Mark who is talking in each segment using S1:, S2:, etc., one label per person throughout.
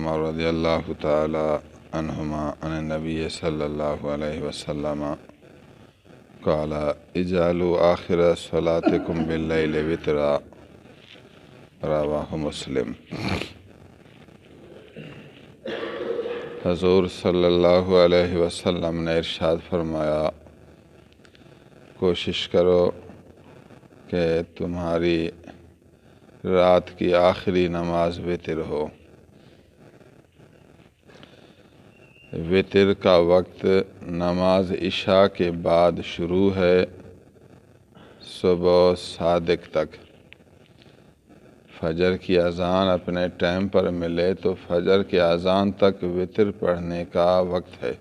S1: عمر رضی اللہ تعالی عنہما عن النبی صلی اللہ علیہ وسلم قال اجعلوا آخر صلاتکم باللیل وترا رواہ مسلم۔ حضور صلی اللہ علیہ وسلم نے ارشاد فرمایا، کوشش کرو کہ تمہاری رات کی آخری نماز وتر ہو۔ وتر کا وقت نماز عشاء کے بعد شروع ہے صبح صادق تک۔ فجر کی اذان اپنے ٹائم پر ملے تو فجر کی اذان تک وتر پڑھنے کا وقت ہے۔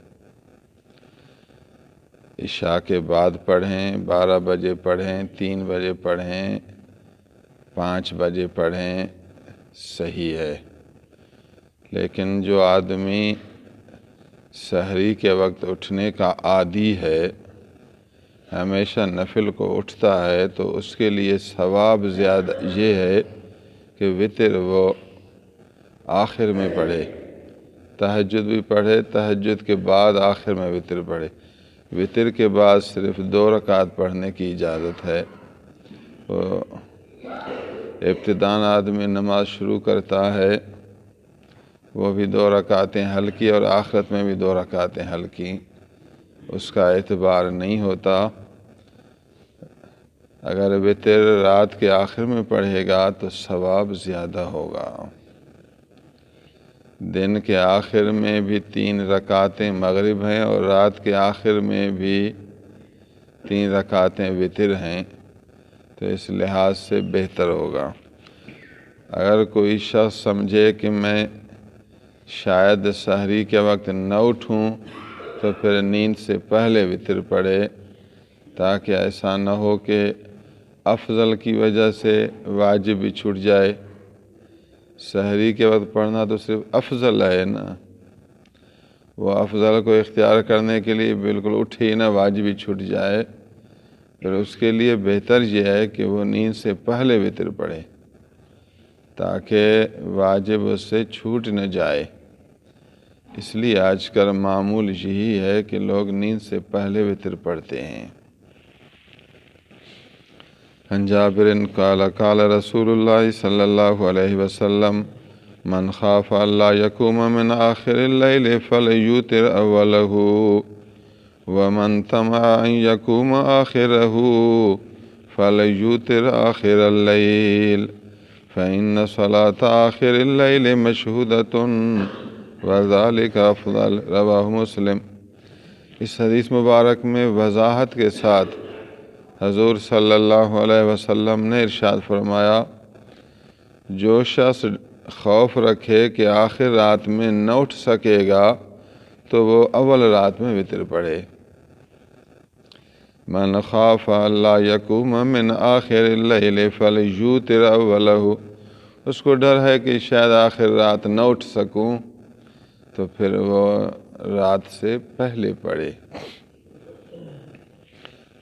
S1: عشاء کے بعد پڑھیں، 12 بجے پڑھیں، 3 بجے پڑھیں، 5 بجے پڑھیں، صحیح ہے۔ لیکن جو آدمی سحری کے وقت اٹھنے کا عادی ہے، ہمیشہ نفل کو اٹھتا ہے، تو اس کے لیے ثواب زیادہ یہ ہے کہ وتر وہ آخر میں پڑھے، تہجد بھی پڑھے، تہجد کے بعد آخر میں وتر پڑھے۔ وتر کے بعد صرف 2 رکعت پڑھنے کی اجازت ہے۔ ابتداءً آدمی نماز شروع کرتا ہے، وہ بھی 2 رکعتیں ہلکی اور آخرت میں بھی 2 رکعتیں ہلکی، اس کا اعتبار نہیں ہوتا۔ اگر وتر رات کے آخر میں پڑھے گا تو ثواب زیادہ ہوگا۔ دن کے آخر میں بھی 3 رکعتیں مغرب ہیں اور رات کے آخر میں بھی 3 رکعتیں وتر ہیں، تو اس لحاظ سے بہتر ہوگا۔ اگر کوئی شخص سمجھے کہ میں شاید سحری کے وقت نہ اٹھوں تو پھر نیند سے پہلے وتر پڑھے، تاکہ ایسا نہ ہو کہ افضل کی وجہ سے واجب بھی چھوٹ جائے۔ سحری کے وقت پڑھنا تو صرف افضل ہے نا، وہ افضل کو اختیار کرنے کے لیے بالکل اٹھے ہی نہ واجب ہی چھوٹ جائے، پھر اس کے لیے بہتر یہ ہے کہ وہ نیند سے پہلے وتر پڑھے تاکہ واجب اس سے چھوٹ نہ جائے۔ اس لیے آج کل معمول یہی ہے کہ لوگ نیند سے پہلے وتر پڑھتے ہیں۔ عن جابر قال قال رسول اللہ صلی اللہ علیہ وسلم من خاف اللہ یقوم من آخر اللیل فلیوتر اولہ ومن طمع ان یقوم آخرہ فلیوتر آخر اللیل فإن صلاة آخر اللیل مشہودۃ وذلک افضل رواہ مسلم۔ اس حدیث مبارک میں وضاحت کے ساتھ حضور صلی اللہ علیہ وسلم نے ارشاد فرمایا، جو شخص خوف رکھے کہ آخر رات میں نہ اٹھ سکے گا تو وہ اول رات میں وتر پڑھے۔ من خاف اللہ یقوم من آخر اللیل فلیوتر اولہ، اس کو ڈر ہے کہ شاید آخر رات نہ اٹھ سکوں تو پھر وہ رات سے پہلے پڑھے۔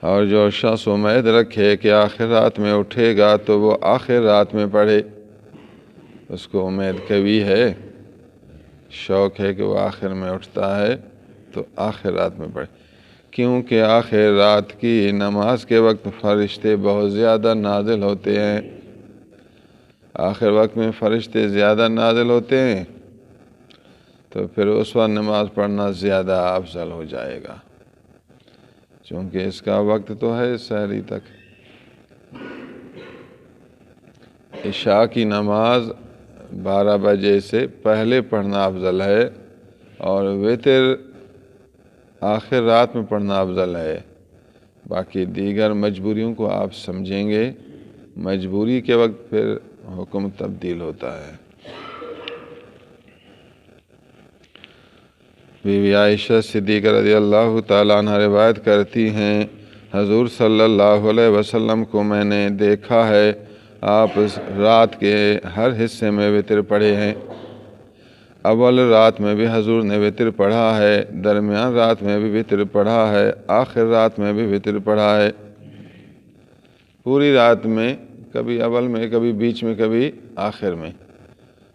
S1: اور جو شخص امید رکھے کہ آخر رات میں اٹھے گا تو وہ آخر رات میں پڑھے، اس کو امید قوی ہے، شوق ہے کہ وہ آخر میں اٹھتا ہے تو آخر رات میں پڑھے، کیونکہ آخر رات کی نماز کے وقت فرشتے بہت زیادہ نازل ہوتے ہیں۔ آخر وقت میں فرشتے زیادہ نازل ہوتے ہیں تو پھر اس وقت نماز پڑھنا زیادہ افضل ہو جائے گا، چونکہ اس کا وقت تو ہے سحری تک۔ عشاء کی نماز 12 بجے سے پہلے پڑھنا افضل ہے اور وتر آخر رات میں پڑھنا افضل ہے۔ باقی دیگر مجبوریوں کو آپ سمجھیں گے، مجبوری کے وقت پھر حکم تبدیل ہوتا ہے۔ بی بی عائشہ صدیقہ رضی اللہ تعالیٰ عنہ روایت کرتی ہیں، حضور صلی اللہ علیہ وسلم کو میں نے دیکھا ہے، آپ رات کے ہر حصے میں وتر پڑھے ہیں۔ اول رات میں بھی حضور نے وتر پڑھا ہے، درمیان رات میں بھی وتر پڑھا ہے، آخر رات میں بھی وتر پڑھا ہے۔ پوری رات میں کبھی اول میں، کبھی بیچ میں، کبھی آخر میں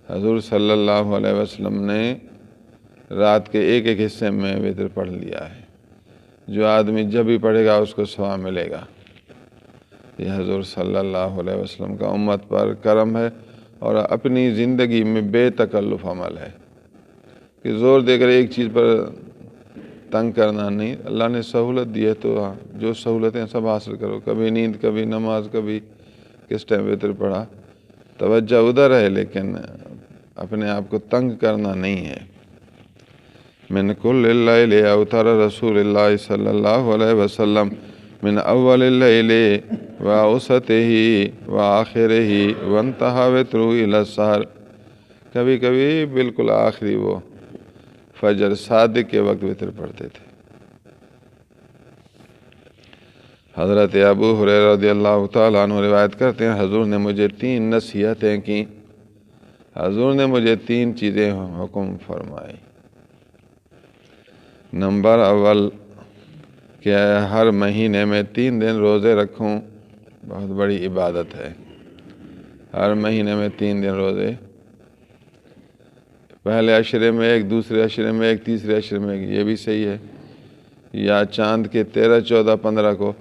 S1: حضور صلی اللہ علیہ وسلم نے رات کے ایک ایک حصے میں وتر پڑھ لیا ہے۔ جو آدمی جب بھی پڑھے گا اس کو ثواب ملے گا۔ یہ حضور صلی اللہ علیہ وسلم کا امت پر کرم ہے، اور اپنی زندگی میں بے تکلف عمل ہے کہ زور دے کر ایک چیز پر تنگ کرنا نہیں۔ اللہ نے سہولت دی ہے تو جو سہولتیں سب حاصل کرو، کبھی نیند، کبھی نماز، کبھی کس ٹائم وتر پڑھا، توجہ ادھر ہے، لیکن اپنے آپ کو تنگ کرنا نہیں ہے۔ من کل اللیل اوتر رسول اللہ صلی اللہ علیہ وسلم من اول اللیل وأوسطه وآخرہ وانتہا وترہ الی السحر۔ کبھی کبھی بالکل آخری وہ فجر صادق کے وقت وتر پڑھتے تھے۔ حضرت ابو ہریرہ رضی اللہ تعالیٰ عنہ روایت کرتے ہیں، حضور نے مجھے 3 نصیحتیں کی۔ حضور نے مجھے 3 چیزیں حکم فرمائی۔ نمبر اول کہ ہر مہینے میں 3 دن روزے رکھوں، بہت بڑی عبادت ہے۔ ہر مہینے میں 3 دن روزے، پہلے عشرے میں ایک، دوسرے عشرے میں ایک، تیسرے عشرے میں ایک، یہ بھی صحیح ہے، یا چاند کے 13، 14، 15 کو،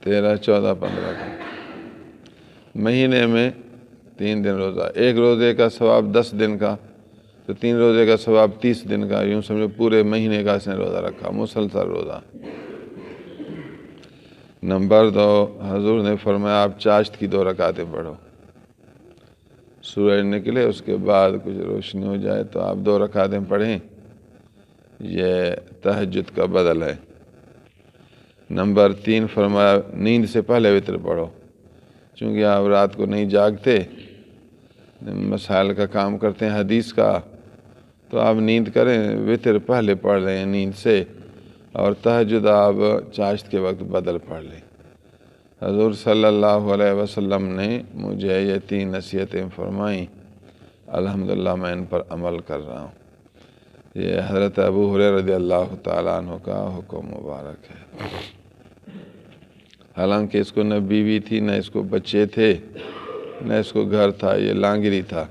S1: 13، 14، 15 کو مہینے میں 3 دن روزہ۔ ایک روزے کا ثواب 10 دن کا، تو 3 روزے کا ثواب 30 دن کا، یوں سمجھو پورے مہینے کا اس نے روزہ رکھا، مسلسل روزہ۔ نمبر 2، حضور نے فرمایا آپ چاشت کی 2 رکعتیں پڑھو۔ سورج نکلے اس کے بعد کچھ روشنی ہو جائے تو آپ 2 رکعتیں پڑھیں، یہ تہجد کا بدل ہے۔ نمبر 3 فرمایا نیند سے پہلے وتر پڑھو، چونکہ آپ رات کو نہیں جاگتے، مسائل کا کام کرتے ہیں حدیث کا، تو آپ نیند کریں، وتر پہلے پڑھ لیں نیند سے، اور تہجد آپ چاشت کے وقت بدل پڑھ لیں۔ حضور صلی اللہ علیہ وسلم نے مجھے یہ 3 نصیحتیں فرمائیں، الحمدللہ میں ان پر عمل کر رہا ہوں۔ یہ حضرت ابو ہریرہ رضی اللہ تعالیٰ عنہ کا حکم مبارک ہے۔ حالانکہ اس کو نہ بیوی تھی، نہ اس کو بچے تھے، نہ اس کو گھر تھا، یہ لانگری تھا۔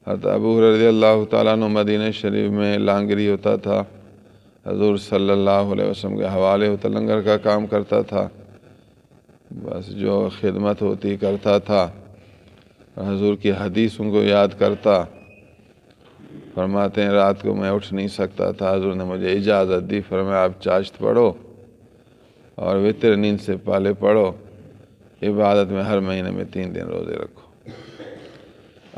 S1: حضرت ابو ہریرہ رضی اللہ تعالیٰ عنہ مدینہ شریف میں لانگری ہوتا تھا، حضور صلی اللہ علیہ وسلم کے حوالے ہوتا، لنگر کا کام کرتا تھا، بس جو خدمت ہوتی کرتا تھا، حضور کی حدیثوں کو یاد کرتا۔ فرماتے ہیں رات کو میں اٹھ نہیں سکتا تھا، حضور نے مجھے اجازت دی، فرمایا آپ چاشت پڑھو اور وتر نیند سے پہلے پڑھو، عبادت میں ہر مہینے میں 3 دن روزے رکھو۔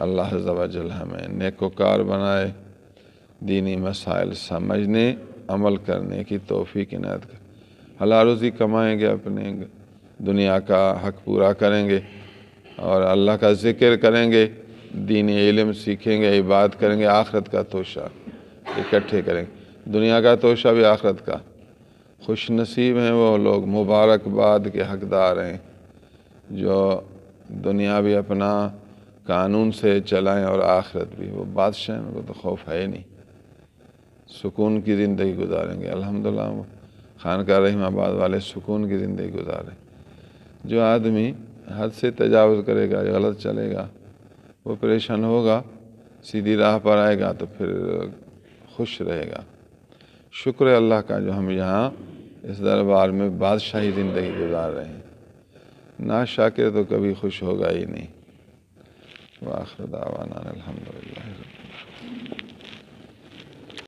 S1: اللہ عز و جل ہمیں نیکوکار بنائے، دینی مسائل سمجھنے، عمل کرنے کی توفیق عنایت کرے۔ حلال روزی کمائیں گے، اپنے دنیا کا حق پورا کریں گے، اور اللہ کا ذکر کریں گے، دینی علم سیکھیں گے، عبادت کریں گے، آخرت کا توشہ اکٹھے کریں گے، دنیا کا توشہ بھی آخرت کا۔ خوش نصیب ہیں وہ لوگ، مبارکباد کے حقدار ہیں، جو دنیا بھی اپنا قانون سے چلائیں اور آخرت بھی۔ وہ بادشاہ ان کو تو خوف ہے ہی نہیں، سکون کی زندگی گزاریں گے۔ الحمدللہ خانقاہ رحیم آباد والے سکون کی زندگی گزاریں۔ جو آدمی حد سے تجاوز کرے گا، غلط چلے گا، وہ پریشان ہوگا، سیدھی راہ پر آئے گا تو پھر خوش رہے گا۔ شکر ہے اللہ کا جو ہم یہاں اس دربار میں بادشاہی زندگی گزار رہے ہیں، ناشاکر تو کبھی خوش ہوگا ہی نہیں۔ وآخر دعوانا الحمدللہ۔